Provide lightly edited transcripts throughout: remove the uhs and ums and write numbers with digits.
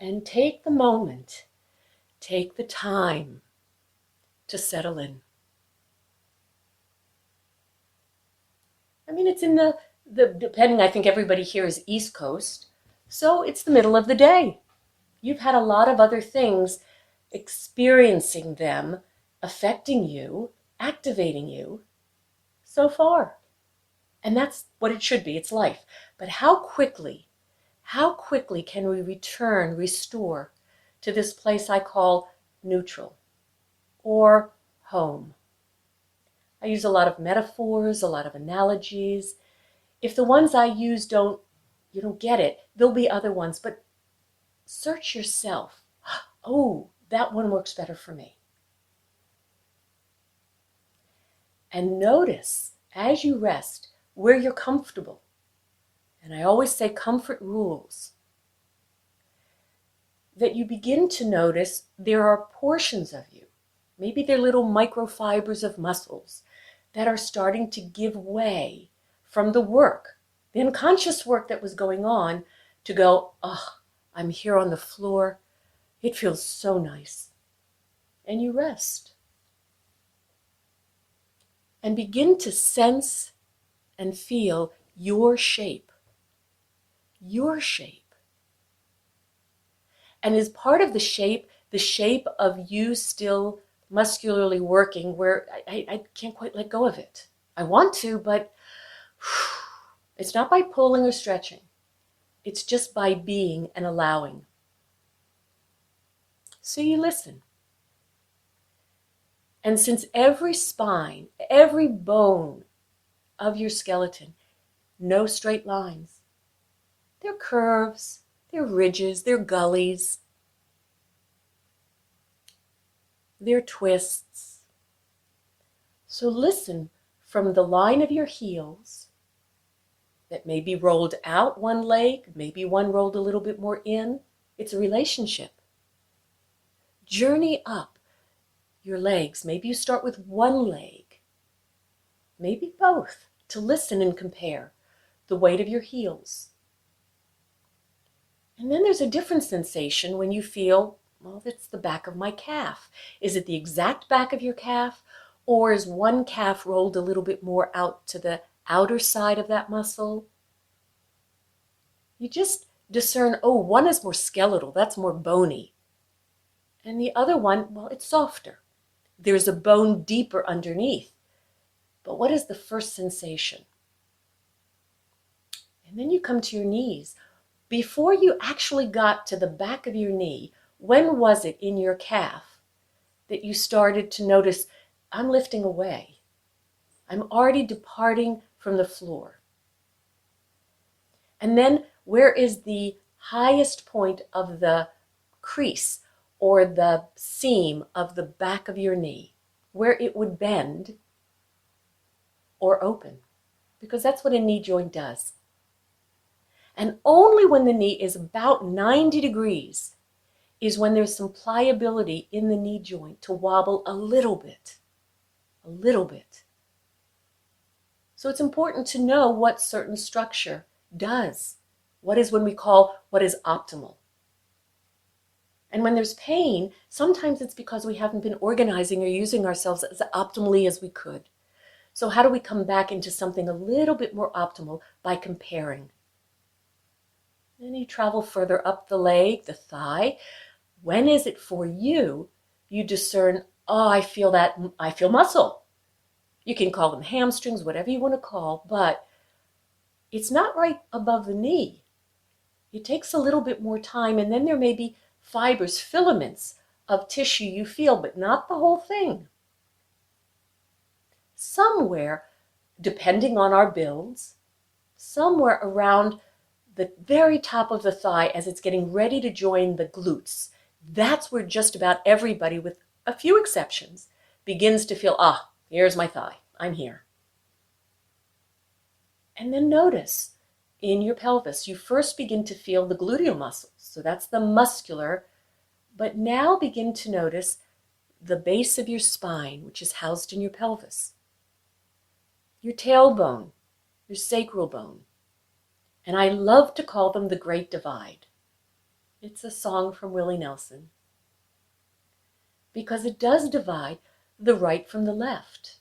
And take the moment, take the time to settle in. I mean, it's in depending, I think everybody here is East Coast, so it's the middle of the day. You've had a lot of other things experiencing them, affecting you, activating you so far. And that's what it should be. It's life. But how quickly can we return, restore to this place I call neutral or home? I use a lot of metaphors, a lot of analogies. If the ones I use you don't get it, there'll be other ones, but search yourself. Oh, that one works better for me. And notice as you rest where you're comfortable. And I always say comfort rules. That you begin to notice there are portions of you, maybe they're little microfibers of muscles that are starting to give way from the work, the unconscious work that was going on, to go, oh, I'm here on the floor. It feels so nice. And you rest. And begin to sense and feel your shape. Your shape. And as part of the shape of you still muscularly working, where I can't quite let go of it. I want to, but it's not by pulling or stretching. It's just by being and allowing. So you listen. And since every spine, every bone of your skeleton, no straight lines. They're curves, they're ridges, they're gullies, they're twists. So listen from the line of your heels that may be rolled out one leg, maybe one rolled a little bit more in. It's a relationship. Journey up your legs. Maybe you start with one leg, maybe both, to listen and compare the weight of your heels. And then there's a different sensation when you feel, well, that's the back of my calf. Is it the exact back of your calf, or is one calf rolled a little bit more out to the outer side of that muscle? You just discern, oh, one is more skeletal, that's more bony. And the other one, well, it's softer. There's a bone deeper underneath. But what is the first sensation? And then you come to your knees. Before you actually got to the back of your knee, when was it in your calf that you started to notice, I'm lifting away. I'm already departing from the floor. And then where is the highest point of the crease or the seam of the back of your knee, where it would bend or open? Because that's what a knee joint does. And only when the knee is about 90 degrees is when there's some pliability in the knee joint to wobble a little bit. A little bit. So it's important to know what certain structure does. What is when we call what is optimal. And when there's pain, sometimes it's because we haven't been organizing or using ourselves as optimally as we could. So how do we come back into something a little bit more optimal? By comparing. Then you travel further up the leg, the thigh. When is it for you? You discern, oh, I feel muscle. You can call them hamstrings, whatever you want to call, but it's not right above the knee. It takes a little bit more time, and then there may be fibers, filaments of tissue you feel, but not the whole thing. Somewhere, depending on our builds, somewhere around the very top of the thigh as it's getting ready to join the glutes, that's where just about everybody, with a few exceptions, begins to feel, here's my thigh, I'm here. And then notice in your pelvis, you first begin to feel the gluteal muscles. So that's the muscular, but now begin to notice the base of your spine, which is housed in your pelvis, your tailbone, your sacral bone. And I love to call them the Great Divide. It's a song from Willie Nelson. Because it does divide the right from the left.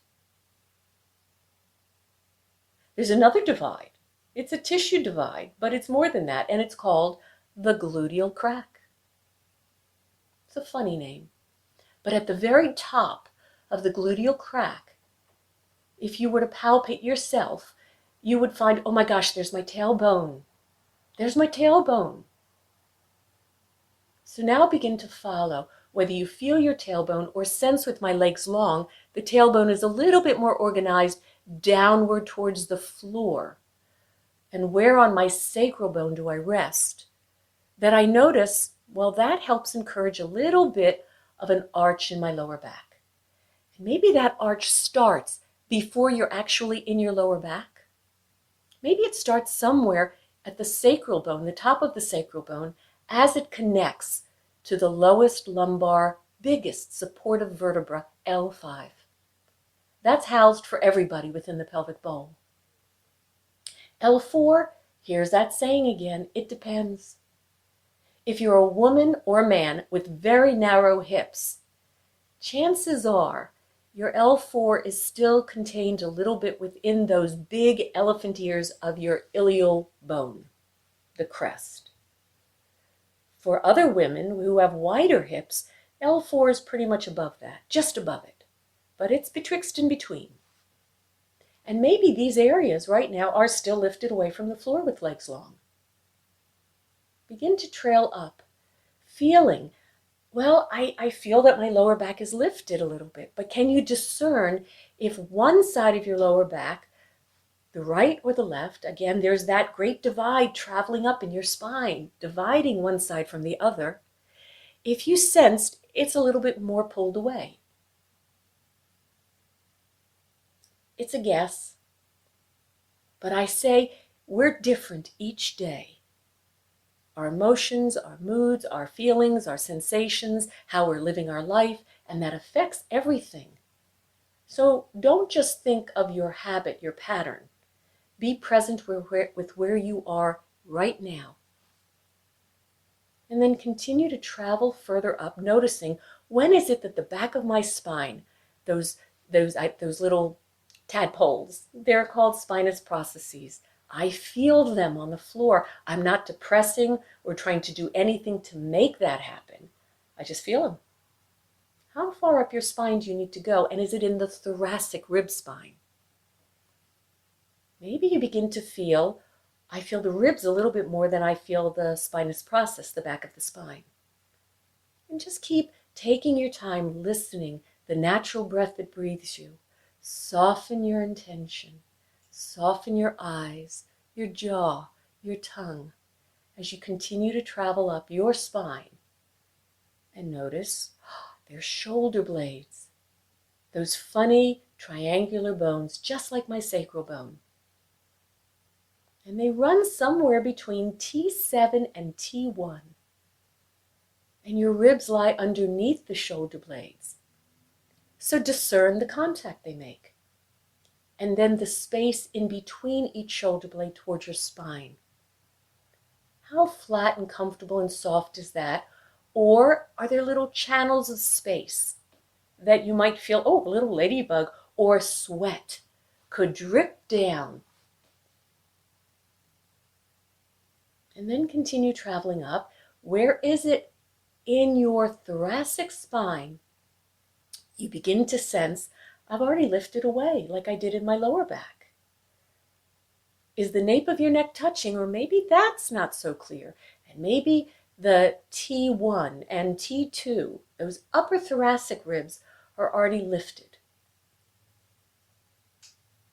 There's another divide. It's a tissue divide, but it's more than that, and it's called the gluteal crack. It's a funny name. But at the very top of the gluteal crack, if you were to palpate yourself, you would find, oh my gosh, there's my tailbone. There's my tailbone. So now begin to follow. Whether you feel your tailbone or sense with my legs long, the tailbone is a little bit more organized downward towards the floor. And where on my sacral bone do I rest? That I notice, well, that helps encourage a little bit of an arch in my lower back. And maybe that arch starts before you're actually in your lower back. Maybe it starts somewhere at the sacral bone, the top of the sacral bone, as it connects to the lowest lumbar, biggest supportive vertebra, L5. That's housed for everybody within the pelvic bowl. L4, here's that saying again, it depends. If you're a woman or man with very narrow hips, chances are your L4 is still contained a little bit within those big elephant ears of your iliac bone, the crest. For other women who have wider hips, L4 is pretty much above that, just above it. But it's betwixt and between. And maybe these areas right now are still lifted away from the floor with legs long. Begin to trail up, feeling, well, I feel that my lower back is lifted a little bit, but can you discern if one side of your lower back, the right or the left, again, there's that great divide traveling up in your spine, dividing one side from the other, if you sensed it's a little bit more pulled away. It's a guess, but I say we're different each day. Our emotions, our moods, our feelings, our sensations, how we're living our life, and that affects everything. So don't just think of your habit, your pattern. Be present with where you are right now. And then continue to travel further up, noticing when is it that the back of my spine, those little tadpoles, they're called spinous processes. I feel them on the floor. I'm not depressing or trying to do anything to make that happen. I just feel them. How far up your spine do you need to go? And is it in the thoracic rib spine? Maybe you begin to feel, I feel the ribs a little bit more than I feel the spinous process, the back of the spine. And just keep taking your time listening, the natural breath that breathes you. Soften your intention. Soften your eyes, your jaw, your tongue as you continue to travel up your spine. And notice their shoulder blades, those funny triangular bones, just like my sacral bone. And they run somewhere between T7 and T1. And your ribs lie underneath the shoulder blades. So discern the contact they make. And then the space in between each shoulder blade towards your spine. How flat and comfortable and soft is that? Or are there little channels of space that you might feel, oh, a little ladybug or sweat could drip down? And then continue traveling up. Where is it in your thoracic spine? You begin to sense, I've already lifted away like I did in my lower back. Is the nape of your neck touching, or maybe that's not so clear? And maybe the T1 and T2, those upper thoracic ribs, are already lifted.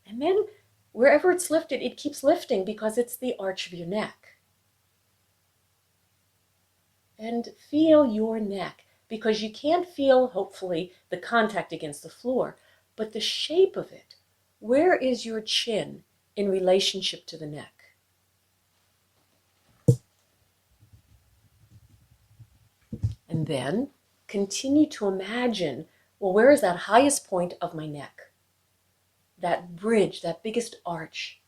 And then wherever it's lifted, it keeps lifting because it's the arch of your neck. And feel your neck, because you can't feel, hopefully, the contact against the floor, but the shape of it. Where is your chin in relationship to the neck? And then continue to imagine, well, where is that highest point of my neck? That bridge, that biggest arch.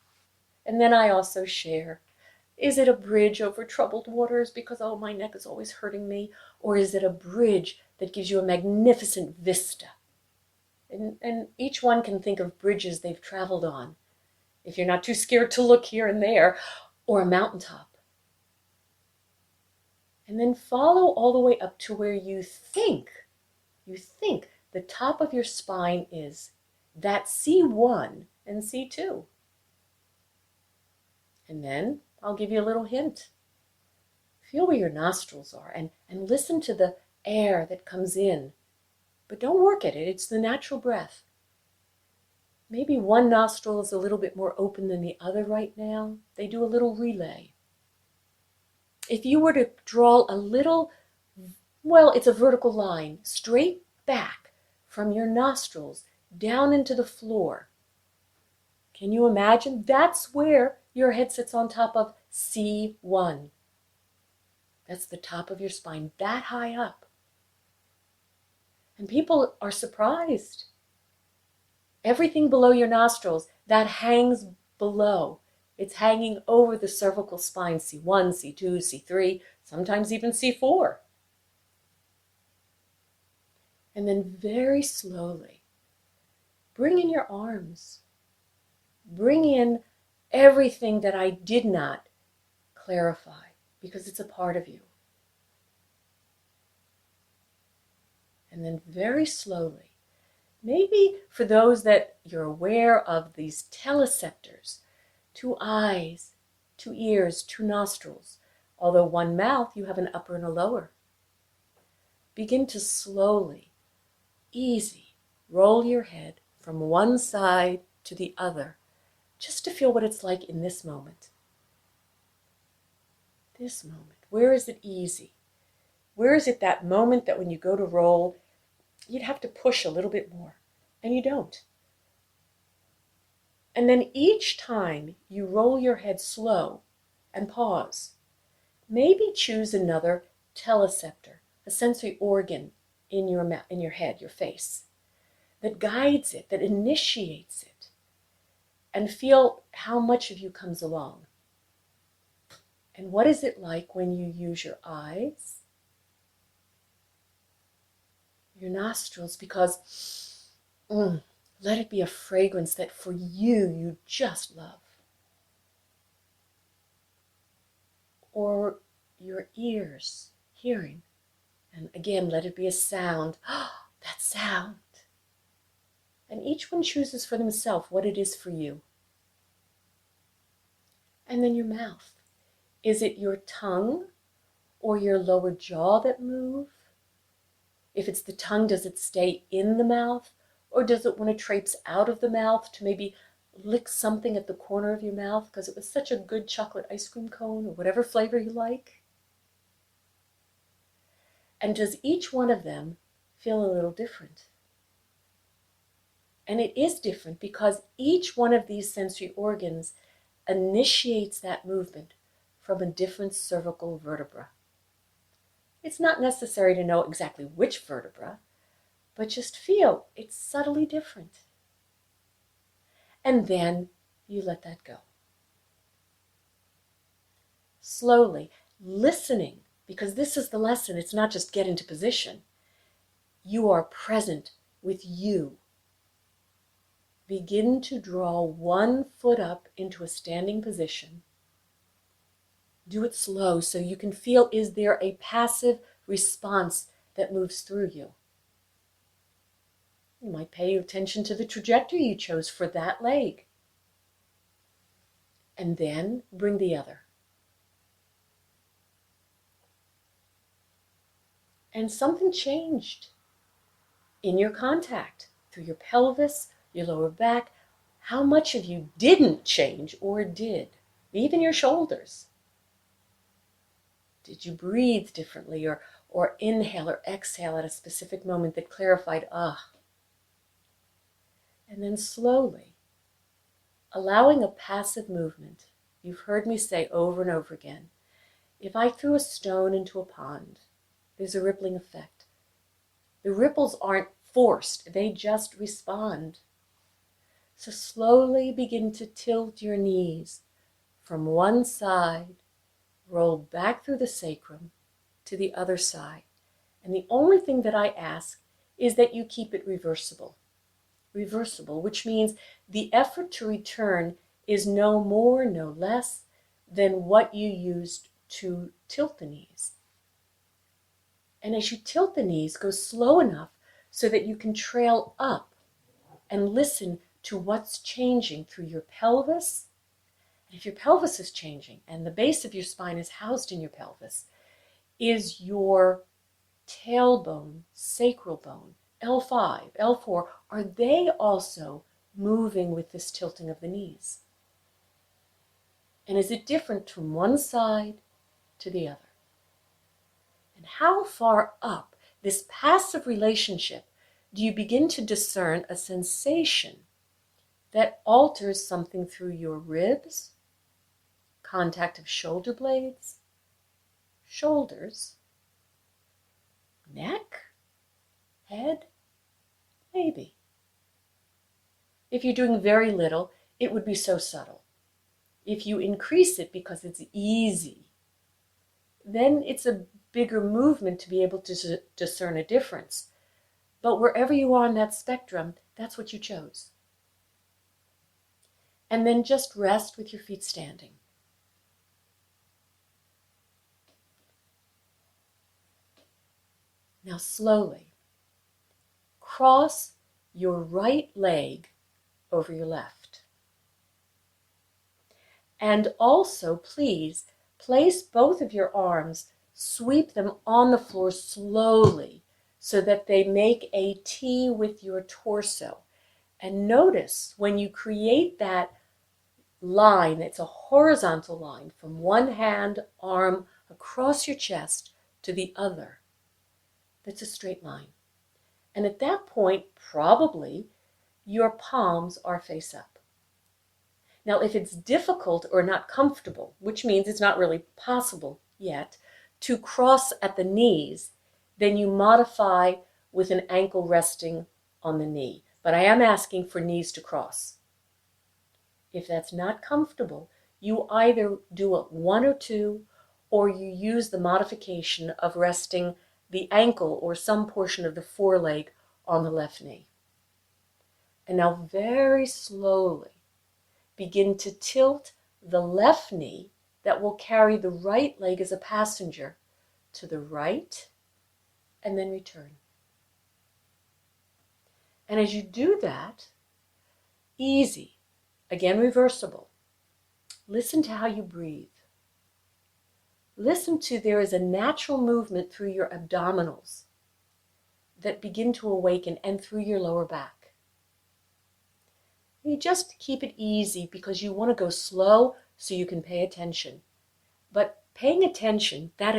And then I also share, Is it a bridge over troubled waters because, oh, my neck is always hurting me? Or is it a bridge that gives you a magnificent vista? And each one can think of bridges they've traveled on, if you're not too scared to look here and there, or a mountaintop. And then follow all the way up to where you think the top of your spine is. That's C1 and C2. And then I'll give you a little hint. Feel where your nostrils are and listen to the air that comes in. But don't work at it. It's the natural breath. Maybe one nostril is a little bit more open than the other right now. They do a little relay. If you were to draw a little, well, it's a vertical line, straight back from your nostrils down into the floor. Can you imagine? That's where your head sits on top of C1. That's the top of your spine, that high up. And people are surprised. Everything below your nostrils, that hangs below. It's hanging over the cervical spine, C1, C2, C3, sometimes even C4. And then very slowly, bring in your arms. Bring in everything that I did not clarify, because it's a part of you. And then very slowly, maybe for those that you're aware of these teleceptors, 2 eyes, 2 ears, 2 nostrils, although one mouth, you have an upper and a lower. Begin to slowly, easy, roll your head from one side to the other, just to feel what it's like in this moment. This moment. Where is it easy? Where is it that moment that when you go to roll, you'd have to push a little bit more, and you don't? And then each time you roll your head slow and pause, maybe choose another teleceptor, a sensory organ in your head, your face, that guides it, that initiates it, and feel how much of you comes along. And what is it like when you use your eyes, your nostrils, because let it be a fragrance that for you just love. Or your ears, hearing. And again, let it be a sound. That sound. And each one chooses for themselves what it is for you. And then your mouth. Is it your tongue or your lower jaw that move? If it's the tongue, does it stay in the mouth? Or does it want to traipse out of the mouth to maybe lick something at the corner of your mouth because it was such a good chocolate ice cream cone or whatever flavor you like? And does each one of them feel a little different? And it is different because each one of these sensory organs initiates that movement from a different cervical vertebra. It's not necessary to know exactly which vertebra, but just feel it's subtly different. And then you let that go. Slowly, listening, because this is the lesson. It's not just get into position. You are present with you. Begin to draw one foot up into a standing position. Do it slow so you can feel, is there a passive response that moves through you? You might pay attention to the trajectory you chose for that leg. And then bring the other. And something changed in your contact through your pelvis, your lower back. How much of you didn't change or did? Even your shoulders. Did you breathe differently or inhale or exhale at a specific moment that clarified, And then slowly, allowing a passive movement. You've heard me say over and over again, if I threw a stone into a pond, there's a rippling effect. The ripples aren't forced, they just respond. So slowly begin to tilt your knees from one side roll back through the sacrum to the other side. And the only thing that I ask is that you keep it reversible. Reversible, which means the effort to return is no more, no less than what you used to tilt the knees. And as you tilt the knees, go slow enough so that you can trail up and listen to what's changing through your pelvis. And if your pelvis is changing and the base of your spine is housed in your pelvis, is your tailbone, sacral bone, L5, L4, are they also moving with this tilting of the knees? And is it different from one side to the other? And how far up this passive relationship do you begin to discern a sensation that alters something through your ribs, contact of shoulder blades, shoulders, neck, head? Maybe. If you're doing very little, it would be so subtle. If you increase it because it's easy, then it's a bigger movement to be able to discern a difference. But wherever you are on that spectrum, that's what you chose. And then just rest with your feet standing. Now slowly, cross your right leg over your left. And also, please, place both of your arms, sweep them on the floor slowly so that they make a T with your torso. And notice when you create that line, it's a horizontal line from one hand, arm, across your chest to the other. That's a straight line. And at that point, probably, your palms are face up. Now, if it's difficult or not comfortable, which means it's not really possible yet, to cross at the knees, then you modify with an ankle resting on the knee. But I am asking for knees to cross. If that's not comfortable, you either do it one or two, or you use the modification of resting the ankle or some portion of the foreleg on the left knee. And now very slowly begin to tilt the left knee that will carry the right leg as a passenger to the right and then return. And as you do that, easy, again reversible, listen to how you breathe. Listen to there is a natural movement through your abdominals that begin to awaken and through your lower back. You just keep it easy because you want to go slow so you can pay attention. But paying attention, that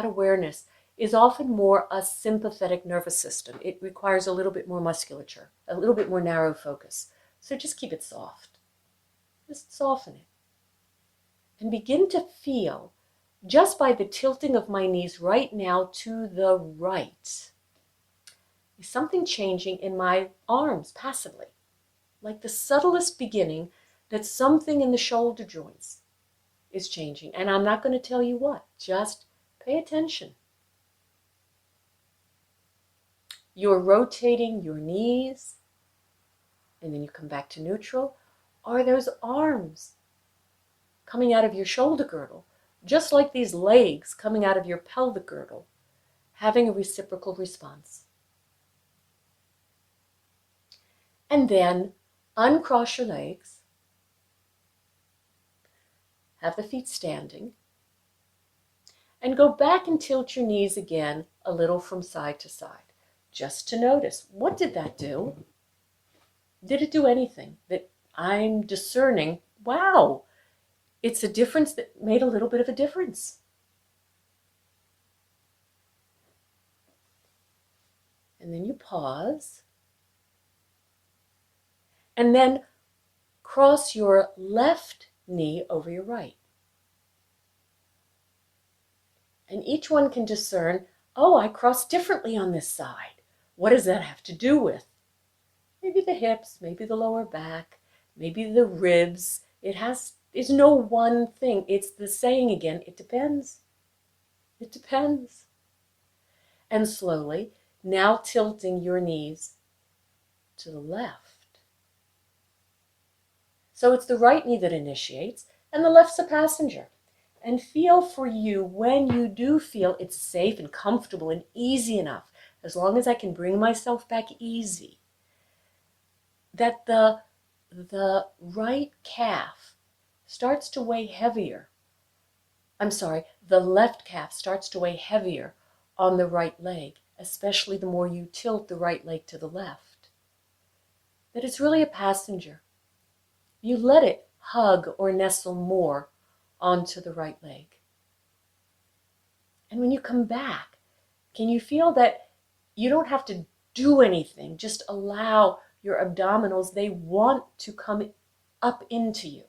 awareness, is often more a sympathetic nervous system. It requires a little bit more musculature, a little bit more narrow focus. So just keep it soft. Just soften it. And begin to feel, just by the tilting of my knees right now to the right, is something changing in my arms passively. Like the subtlest beginning that something in the shoulder joints is changing. And I'm not going to tell you what. Just pay attention. You're rotating your knees, and then you come back to neutral. Are those arms coming out of your shoulder girdle, just like these legs coming out of your pelvic girdle, having a reciprocal response? And then uncross your legs, have the feet standing, and go back and tilt your knees again a little from side to side, just to notice, what did that do? Did it do anything that I'm discerning? Wow, it's a difference that made a little bit of a difference. And then you pause. And then cross your left knee over your right. And each one can discern, oh, I cross differently on this side. What does that have to do with? Maybe the hips, maybe the lower back, maybe the ribs. It is no one thing. It's the saying again, it depends. It depends. And slowly, now tilting your knees to the left. So it's the right knee that initiates, and the left's a passenger. And feel for you when you do feel it's safe and comfortable and easy enough, as long as I can bring myself back easy, that the right calf starts to weigh heavier. The left calf starts to weigh heavier on the right leg, especially the more you tilt the right leg to the left. That it's really a passenger. You let it hug or nestle more onto the right leg. And when you come back, can you feel that you don't have to do anything, just allow your abdominals, they want to come up into you.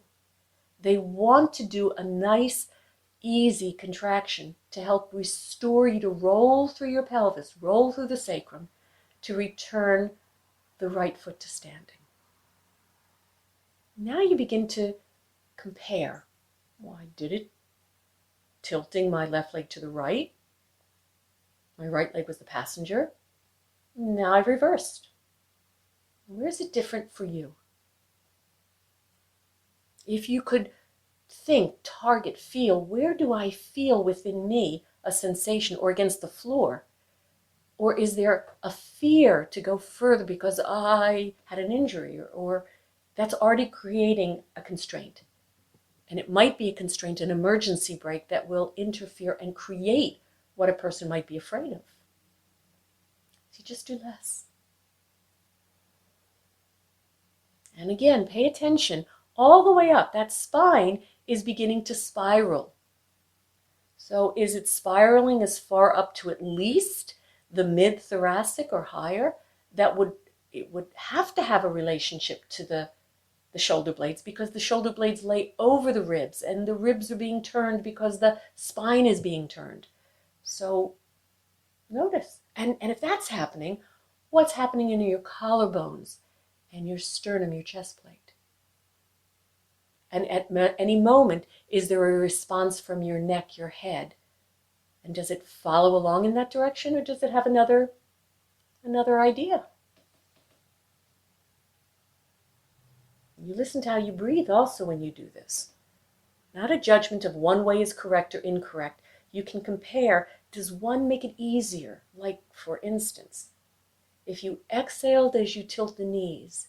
They want to do a nice, easy contraction to help restore you to roll through your pelvis, roll through the sacrum, to return the right foot to standing. Now you begin to compare. Well, I did it tilting my left leg to the right. My right leg was the passenger. Now I've reversed. Where is it different for you? If you could think, target, feel, where do I feel within me a sensation, or against the floor? Or is there a fear to go further because I had an injury, or that's already creating a constraint? And it might be a constraint, an emergency brake that will interfere and create what a person might be afraid of. So you just do less. And again, pay attention all the way up. That spine is beginning to spiral. So is it spiraling as far up to at least the mid-thoracic or higher? It would have to have a relationship to the shoulder blades, because the shoulder blades lay over the ribs, and the ribs are being turned because the spine is being turned. So notice. And if that's happening, what's happening in your collarbones and your sternum, your chest plate? And at any moment, is there a response from your neck, your head? And does it follow along in that direction, or does it have another idea? You listen to how you breathe also when you do this. Not a judgment of one way is correct or incorrect. You can compare, does one make it easier? Like, for instance, if you exhaled as you tilt the knees,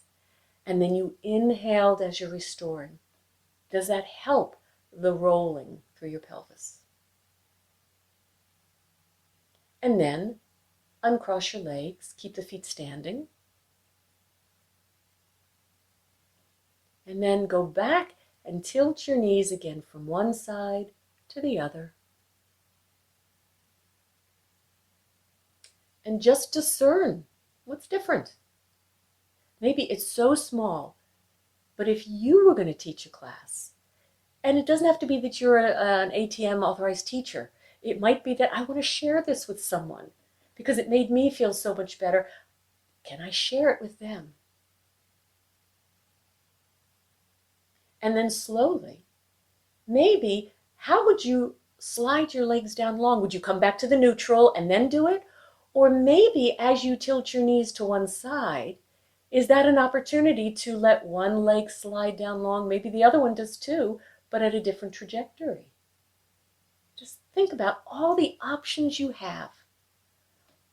and then you inhaled as you're restoring, does that help the rolling through your pelvis? And then uncross your legs, keep the feet standing. And then go back and tilt your knees again from one side to the other. And just discern what's different. Maybe it's so small, but if you were going to teach a class, and it doesn't have to be that you're an ATM authorized teacher, it might be that I want to share this with someone because it made me feel so much better. Can I share it with them? And then slowly, maybe, how would you slide your legs down long? Would you come back to the neutral and then do it? Or maybe as you tilt your knees to one side, is that an opportunity to let one leg slide down long? Maybe the other one does too, but at a different trajectory. Just think about all the options you have,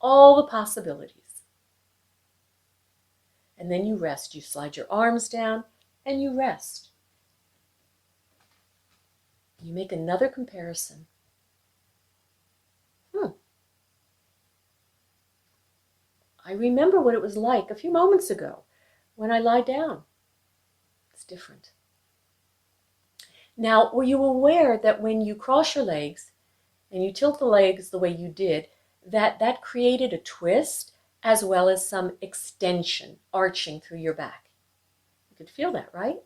all the possibilities. And then you rest. You slide your arms down and you rest. You make another comparison. I remember what it was like a few moments ago when I lie down. It's different. Now, were you aware that when you cross your legs and you tilt the legs the way you did, that created a twist as well as some extension, arching through your back? You could feel that, right?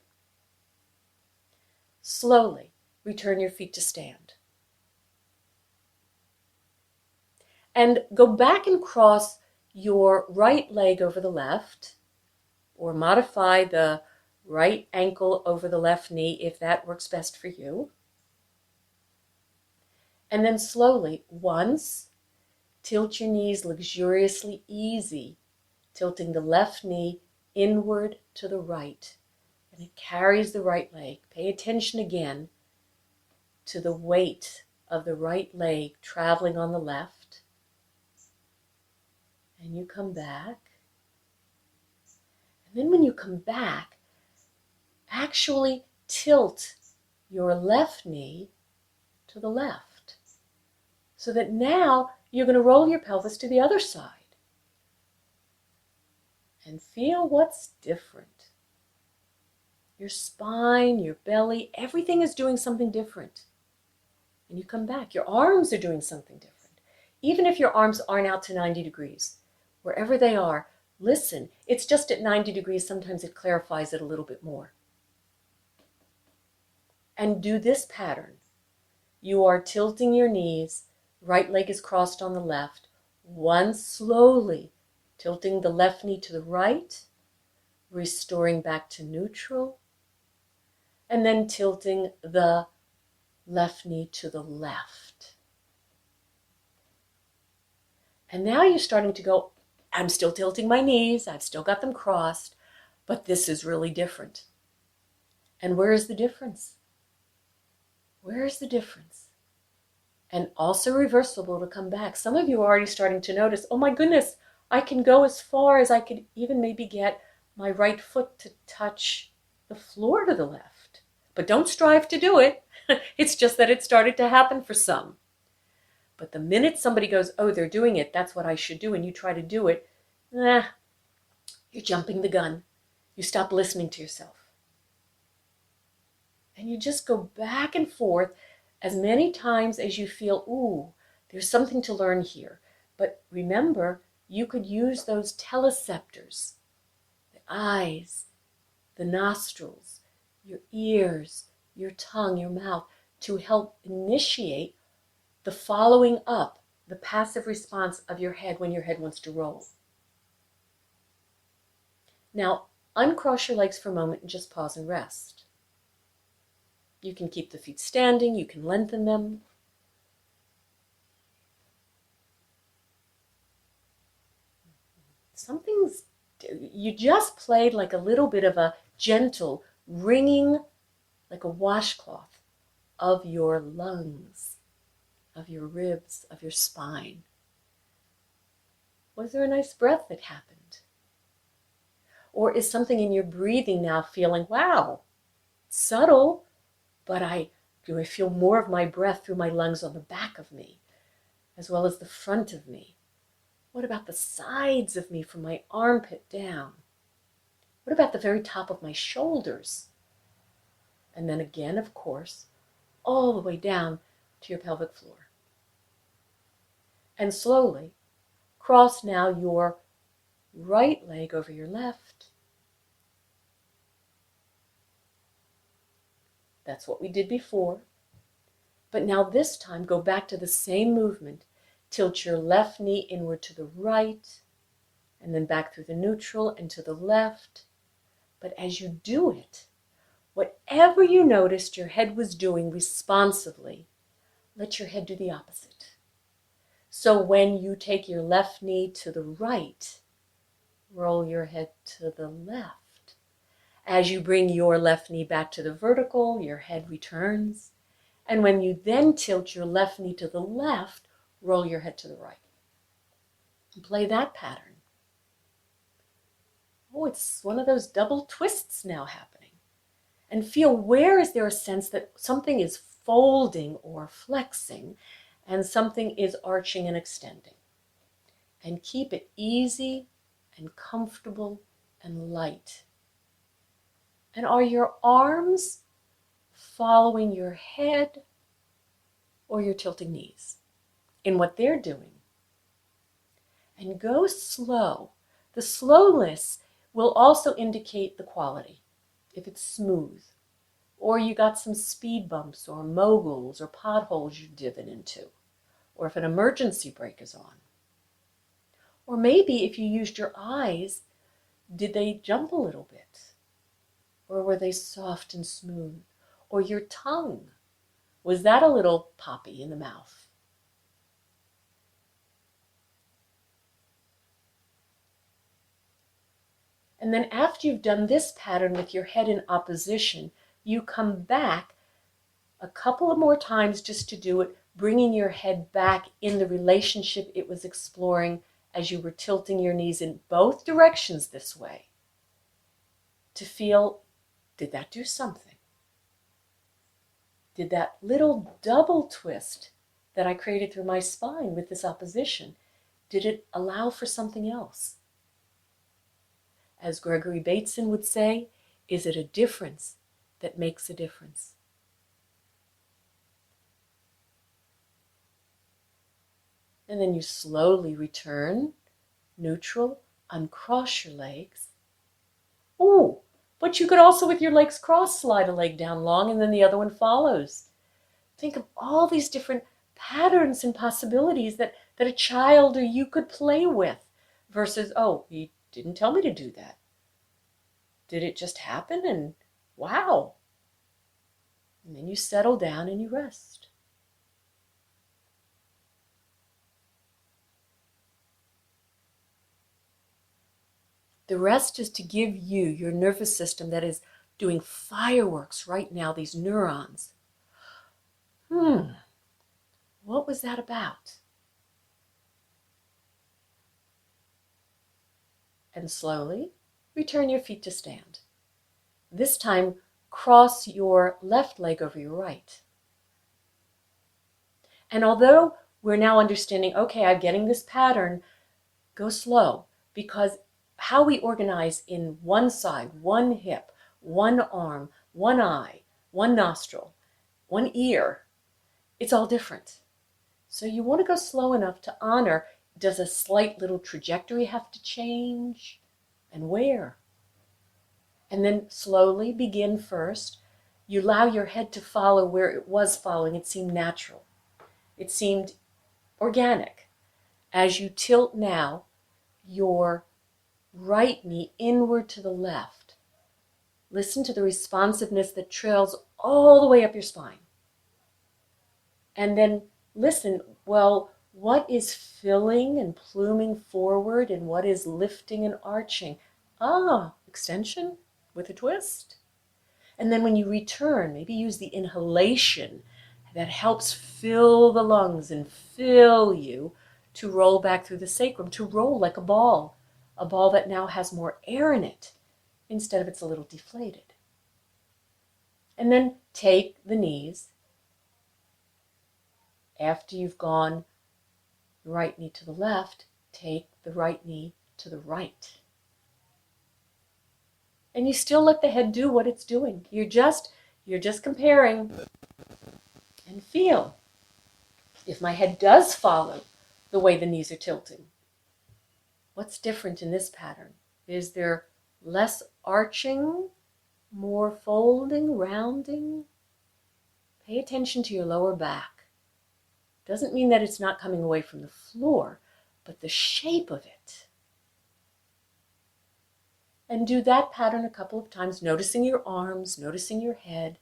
Slowly return your feet to stand. And go back and cross your right leg over the left, or modify the right ankle over the left knee if that works best for you. And then slowly, once, tilt your knees luxuriously easy, tilting the left knee inward to the right. And it carries the right leg. Pay attention again to the weight of the right leg traveling on the left. And you come back. And then when you come back, actually tilt your left knee to the left. So that now you're going to roll your pelvis to the other side. And feel what's different. Your spine, your belly, everything is doing something different. And you come back. Your arms are doing something different. Even if your arms aren't out to 90 degrees, wherever they are, listen. It's just at 90 degrees, sometimes it clarifies it a little bit more. And do this pattern. You are tilting your knees, right leg is crossed on the left, one slowly, tilting the left knee to the right, restoring back to neutral, and then tilting the left knee to the left. And now you're starting to go, I'm still tilting my knees, I've still got them crossed, but this is really different. And where is the difference? Where is the difference? And also reversible to come back. Some of you are already starting to notice, oh my goodness, I can go as far as I could even maybe get my right foot to touch the floor to the left. But don't strive to do it. It's just that it started to happen for some. But the minute somebody goes, oh, they're doing it, that's what I should do, and you try to do it, you're jumping the gun. You stop listening to yourself. And you just go back and forth as many times as you feel, ooh, there's something to learn here. But remember, you could use those teleceptors, the eyes, the nostrils, your ears, your tongue, your mouth, to help initiate the following up, the passive response of your head when your head wants to roll. Now, uncross your legs for a moment and just pause and rest. You can keep the feet standing, you can lengthen them. You just played like a little bit of a gentle wringing, like a washcloth of your lungs, of your ribs, of your spine. Was there a nice breath that happened? Or is something in your breathing now feeling, wow, subtle, but do I feel more of my breath through my lungs on the back of me, as well as the front of me? What about the sides of me from my armpit down? What about the very top of my shoulders? And then again, of course, all the way down to your pelvic floor. And slowly, cross now your right leg over your left. That's what we did before. But now this time, go back to the same movement. Tilt your left knee inward to the right, and then back through the neutral and to the left. But as you do it, whatever you noticed your head was doing responsively, let your head do the opposite. So when you take your left knee to the right, roll your head to the left. As you bring your left knee back to the vertical, your head returns. And when you then tilt your left knee to the left, roll your head to the right. And play that pattern. Oh, it's one of those double twists now happening. And feel, where is there a sense that something is folding or flexing and something is arching and extending? And keep it easy and comfortable and light. And are your arms following your head or your tilting knees in what they're doing? And go slow. The slowness will also indicate the quality. If it's smooth, or you got some speed bumps or moguls or potholes you're diving into, or if an emergency brake is on. Or maybe if you used your eyes, did they jump a little bit? Or were they soft and smooth? Or your tongue, was that a little poppy in the mouth? And then after you've done this pattern with your head in opposition, you come back a couple of more times just to do it, bringing your head back in the relationship it was exploring as you were tilting your knees in both directions this way, to feel, did that do something? Did that little double twist that I created through my spine with this opposition, did it allow for something else? As Gregory Bateson would say, is it a difference that makes a difference? And then you slowly return, neutral, uncross your legs. Ooh, but you could also, with your legs crossed, slide a leg down long and then the other one follows. Think of all these different patterns and possibilities that a child or you could play with versus, oh, he didn't tell me to do that. Did it just happen? And wow. And then you settle down and you rest. The rest is to give you, your nervous system that is doing fireworks right now, these neurons. What was that about? And slowly return your feet to stand. This time, cross your left leg over your right. And although we're now understanding, okay, I'm getting this pattern, go slow, because how we organize in one side, one hip, one arm, one eye, one nostril, one ear, it's all different. So you want to go slow enough to honor, does a slight little trajectory have to change? And where? And then slowly begin first. You allow your head to follow where it was following. It seemed natural. It seemed organic. As you tilt now, your right knee inward to the left. Listen to the responsiveness that trails all the way up your spine. And then listen, well, what is filling and pluming forward and what is lifting and arching? Extension with a twist. And then when you return, maybe use the inhalation that helps fill the lungs and fill you to roll back through the sacrum, to roll like a ball that now has more air in it instead of it's a little deflated. And then take the knees. After you've gone the right knee to the left, take the right knee to the right. And you still let the head do what it's doing. You're just comparing and feel. If my head does follow the way the knees are tilting, what's different in this pattern? Is there less arching, more folding, rounding? Pay attention to your lower back. Doesn't mean that it's not coming away from the floor, but the shape of it. And do that pattern a couple of times, noticing your arms, noticing your head.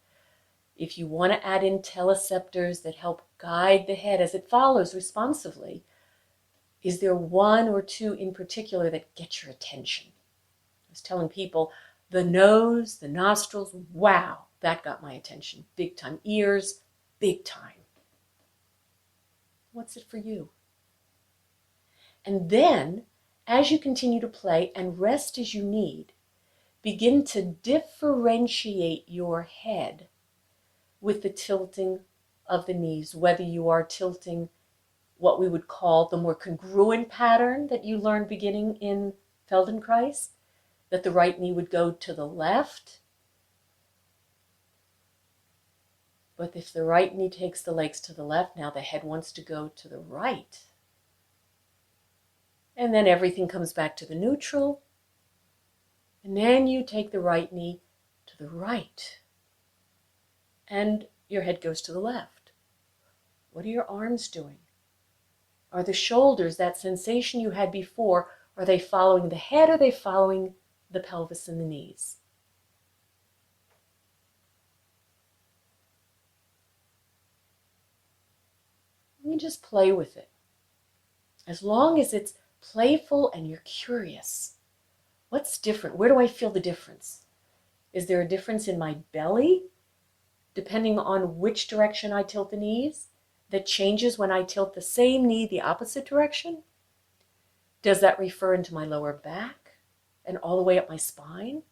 If you want to add in teleceptors that help guide the head as it follows responsively, is there one or two in particular that get your attention? I was telling people, the nose, the nostrils, wow, that got my attention. Big time. Ears, big time. What's it for you? And then, as you continue to play and rest as you need, begin to differentiate your head with the tilting of the knees, whether you are tilting what we would call the more congruent pattern that you learned beginning in Feldenkrais, that the right knee would go to the left. But if the right knee takes the legs to the left, now the head wants to go to the right. And then everything comes back to the neutral. And then you take the right knee to the right. And your head goes to the left. What are your arms doing? Are the shoulders, that sensation you had before, are they following the head or are they following the pelvis and the knees? just play with it. As long as it's playful and you're curious. What's different? Where do I feel the difference? Is there a difference in my belly, depending on which direction I tilt the knees, that changes when I tilt the same knee the opposite direction? Does that refer into my lower back and all the way up my spine?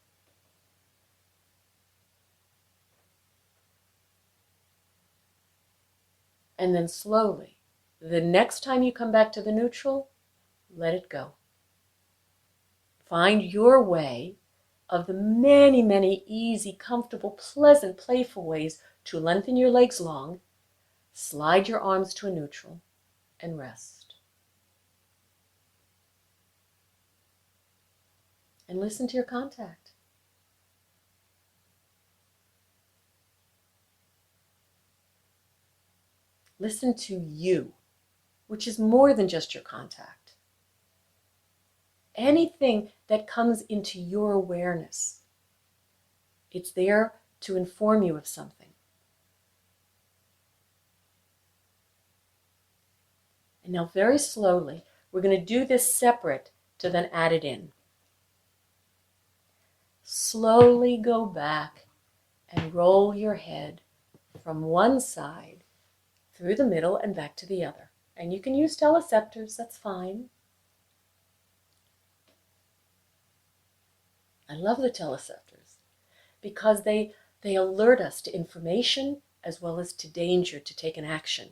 And then slowly, the next time you come back to the neutral, let it go. Find your way of the many, many easy, comfortable, pleasant, playful ways to lengthen your legs long, slide your arms to a neutral, and rest. And listen to your contact. Listen to you, which is more than just your contact. Anything that comes into your awareness, it's there to inform you of something. And now very slowly, we're going to do this separate to then add it in. Slowly go back and roll your head from one side through the middle and back to the other. And you can use teleceptors, that's fine. I love the teleceptors because they alert us to information as well as to danger to take an action.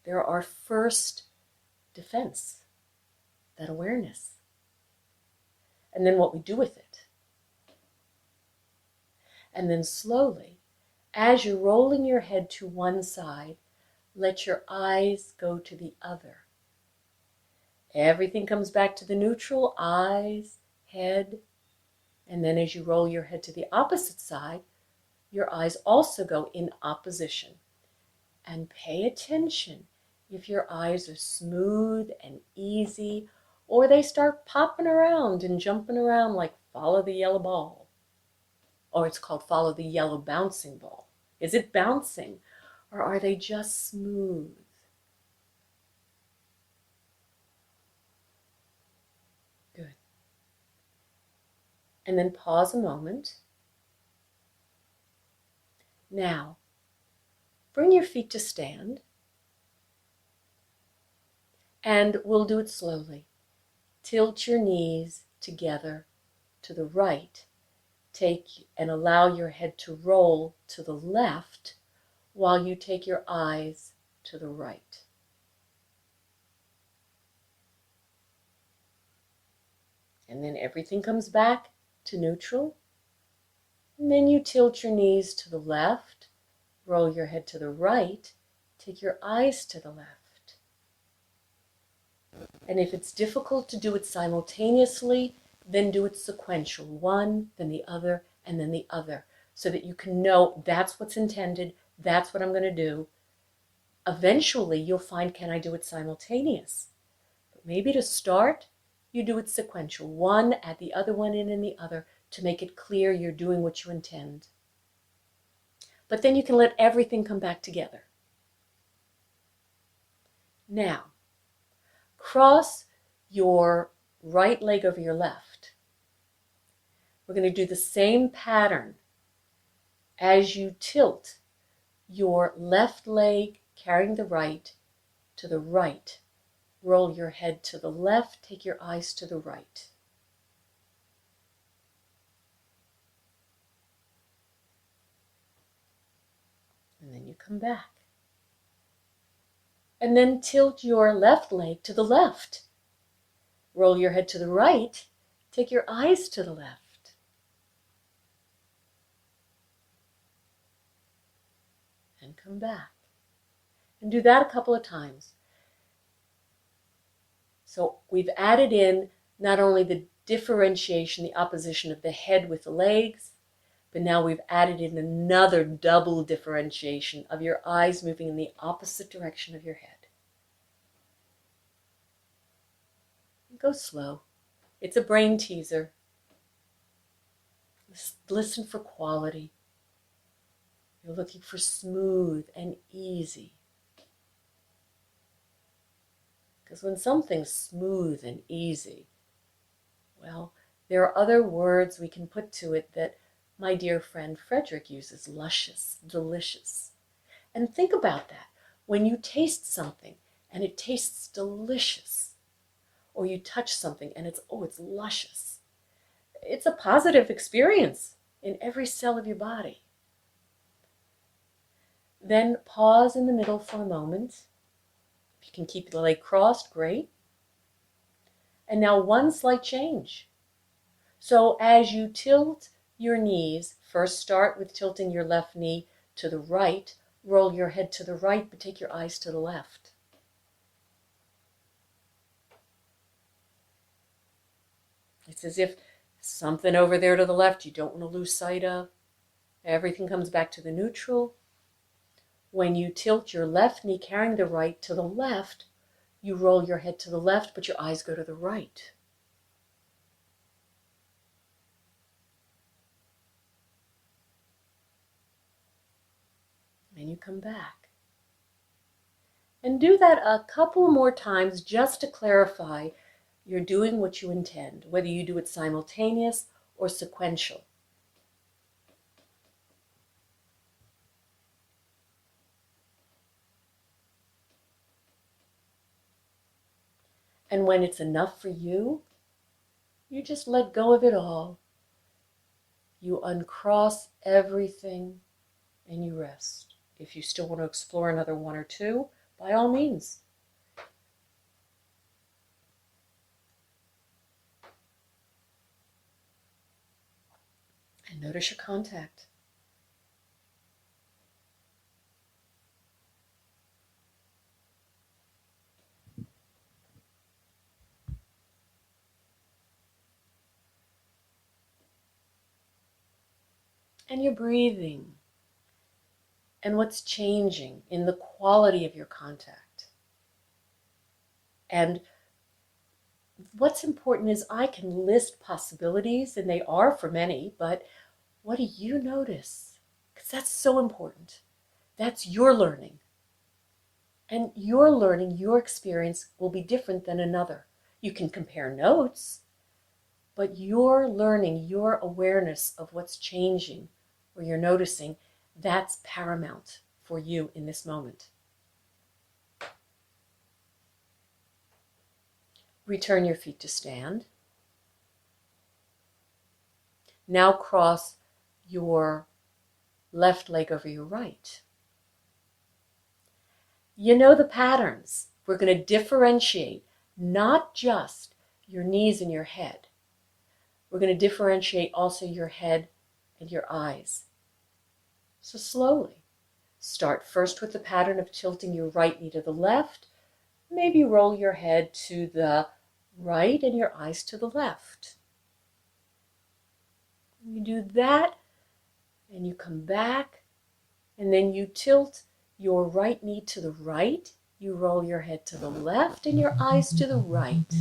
They're our first defense, that awareness. And then what we do with it. And then slowly, as you're rolling your head to one side, let your eyes go to the other. Everything comes back to the neutral, eyes, head, and then as you roll your head to the opposite side, your eyes also go in opposition. And pay attention if your eyes are smooth and easy, or they start popping around and jumping around like follow the yellow ball. Or it's called follow the yellow bouncing ball. Is it bouncing, or are they just smooth? Good. And then pause a moment. Now, bring your feet to stand. And we'll do it slowly. Tilt your knees together to the right. Take and allow your head to roll to the left while you take your eyes to the right. And then everything comes back to neutral. And then you tilt your knees to the left, roll your head to the right, take your eyes to the left. And if it's difficult to do it simultaneously, then do it sequential, one, then the other, and then the other, so that you can know that's what's intended, that's what I'm going to do. Eventually, you'll find, can I do it simultaneous? But maybe to start, you do it sequential, one, add the other one in and the other, to make it clear you're doing what you intend. But then you can let everything come back together. Now, cross your right leg over your left. We're going to do the same pattern as you tilt your left leg carrying the right to the right. Roll your head to the left, take your eyes to the right. And then you come back. And then tilt your left leg to the left. Roll your head to the right, take your eyes to the left. And come back. And do that a couple of times. So we've added in not only the differentiation, the opposition of the head with the legs, but now we've added in another double differentiation of your eyes moving in the opposite direction of your head. Go slow. It's a brain teaser. Listen for quality. You're looking for smooth and easy. Because when something's smooth and easy, well, there are other words we can put to it that my dear friend Frederick uses: luscious, delicious. And think about that. When you taste something and it tastes delicious, or you touch something and it's luscious, it's a positive experience in every cell of your body. Then pause in the middle for a moment. If you can keep the leg crossed, great. And now one slight change. So as you tilt your knees, first start with tilting your left knee to the right, roll your head to the right, but take your eyes to the left. It's as if something over there to the left you don't want to lose sight of. Everything comes back to the neutral. When you tilt your left knee carrying the right to the left, you roll your head to the left, but your eyes go to the right. And you come back. And do that a couple more times just to clarify you're doing what you intend, whether you do it simultaneous or sequential. And when it's enough for you, you just let go of it all. You uncross everything and you rest. If you still want to explore another one or two, by all means. And notice your contact. And your breathing. And what's changing in the quality of your contact. And what's important is I can list possibilities, and they are for many, but what do you notice? Because that's so important. That's your learning. And your learning, your experience will be different than another. You can compare notes, but your learning, your awareness of what's changing or you're noticing, that's paramount for you in this moment. Return your feet to stand. Now cross your left leg over your right. You know the patterns. We're going to differentiate not just your knees and your head. We're going to differentiate also your head and your eyes. So slowly. Start first with the pattern of tilting your right knee to the left. Maybe roll your head to the right and your eyes to the left. You do that and you come back and then you tilt your right knee to the right. You roll your head to the left and your eyes to the right.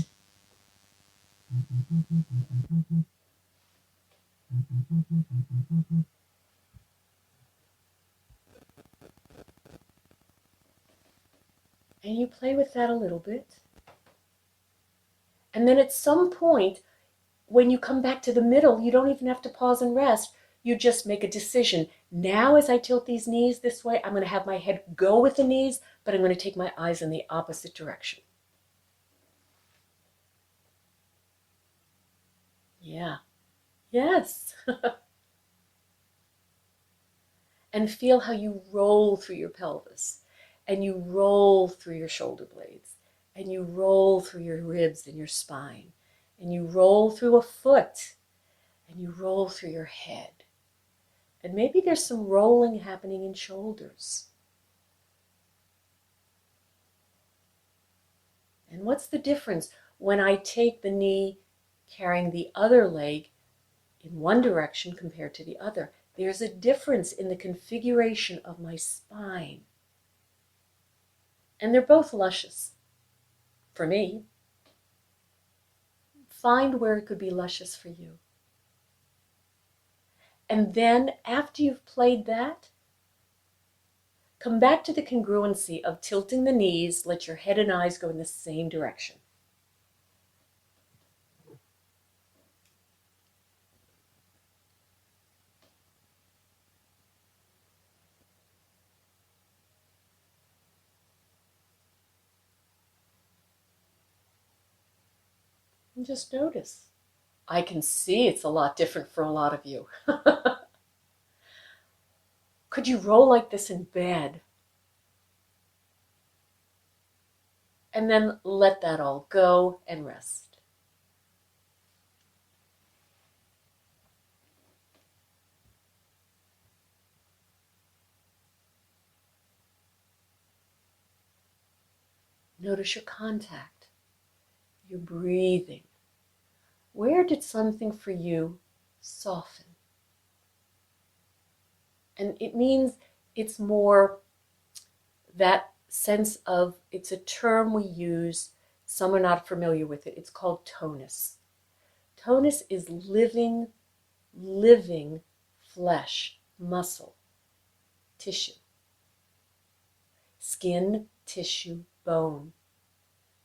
And you play with that a little bit. And then at some point, when you come back to the middle, you don't even have to pause and rest. You just make a decision. Now as I tilt these knees this way, I'm going to have my head go with the knees, but I'm going to take my eyes in the opposite direction. Yeah. Yes. And feel how you roll through your pelvis, and you roll through your shoulder blades, and you roll through your ribs and your spine, and you roll through a foot, and you roll through your head. And maybe there's some rolling happening in shoulders. And what's the difference when I take the knee carrying the other leg in one direction compared to the other? There's a difference in the configuration of my spine. And they're both luscious. For me. Find where it could be luscious for you. And then after you've played that, Come back to the congruency of tilting the knees. Let your head and eyes go in the same direction. And just notice. I can see it's a lot different for a lot of you. Could you roll like this in bed? And then let that all go and rest. Notice your contact, your breathing. Where did something for you soften? And it means it's more that sense of, it's a term we use, some are not familiar with it, it's called tonus. Tonus is living flesh, muscle, tissue, skin, tissue, bone.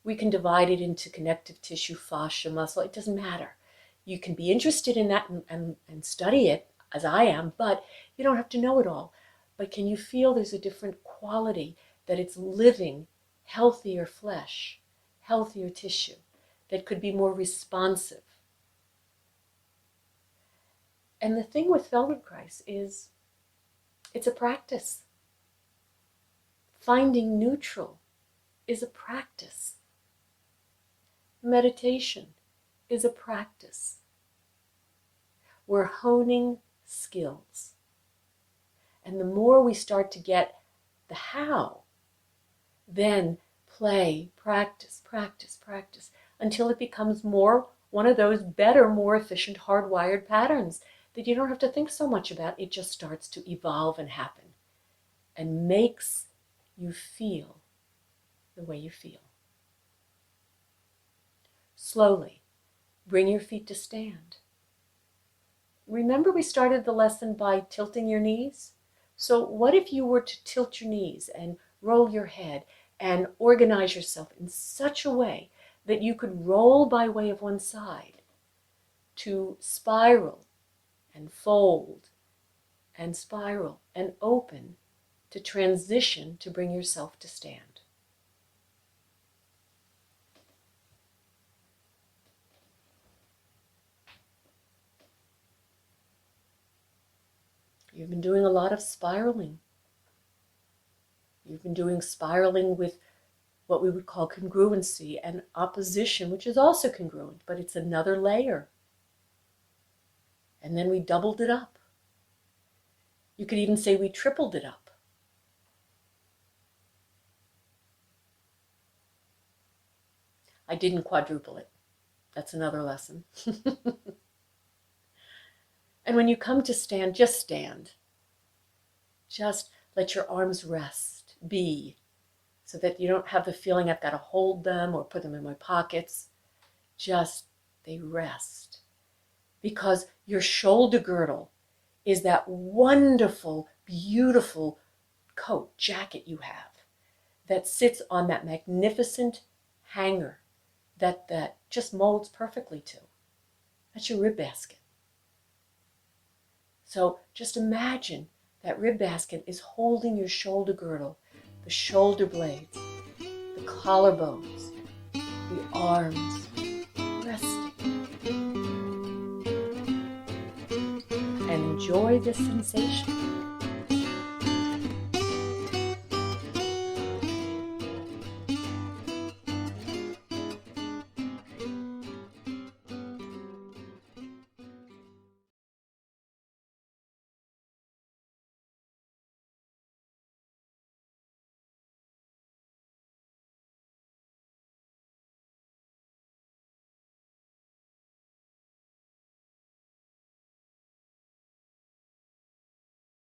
We can divide it into connective tissue, fascia, muscle, it doesn't matter. You can be interested in that and study it, as I am, but you don't have to know it all. But can you feel there's a different quality, that it's living, healthier flesh, healthier tissue, that could be more responsive? And the thing with Feldenkrais is, it's a practice. Finding neutral is a practice. Meditation is a practice. We're honing skills. And the more we start to get the how, then play, practice, until it becomes more one of those better, more efficient, hardwired patterns that you don't have to think so much about. It just starts to evolve and happen and makes you feel the way you feel. Slowly, bring your feet to stand. Remember we started the lesson by tilting your knees? So what if you were to tilt your knees and roll your head and organize yourself in such a way that you could roll by way of one side to spiral and fold and spiral and open to transition to bring yourself to stand. You've been doing a lot of spiraling. You've been doing spiraling with what we would call congruency and opposition, which is also congruent, but it's another layer. And then we doubled it up. You could even say we tripled it up. I didn't quadruple it. That's another lesson. And when you come to stand, just stand. Just let your arms rest, be, so that you don't have the feeling I've got to hold them or put them in my pockets. Just, they rest. Because your shoulder girdle is that wonderful, beautiful coat, jacket you have that sits on that magnificent hanger that just molds perfectly to. That's your rib basket. So just imagine that rib basket is holding your shoulder girdle, the shoulder blades, the collarbones, the arms, resting. And enjoy this sensation.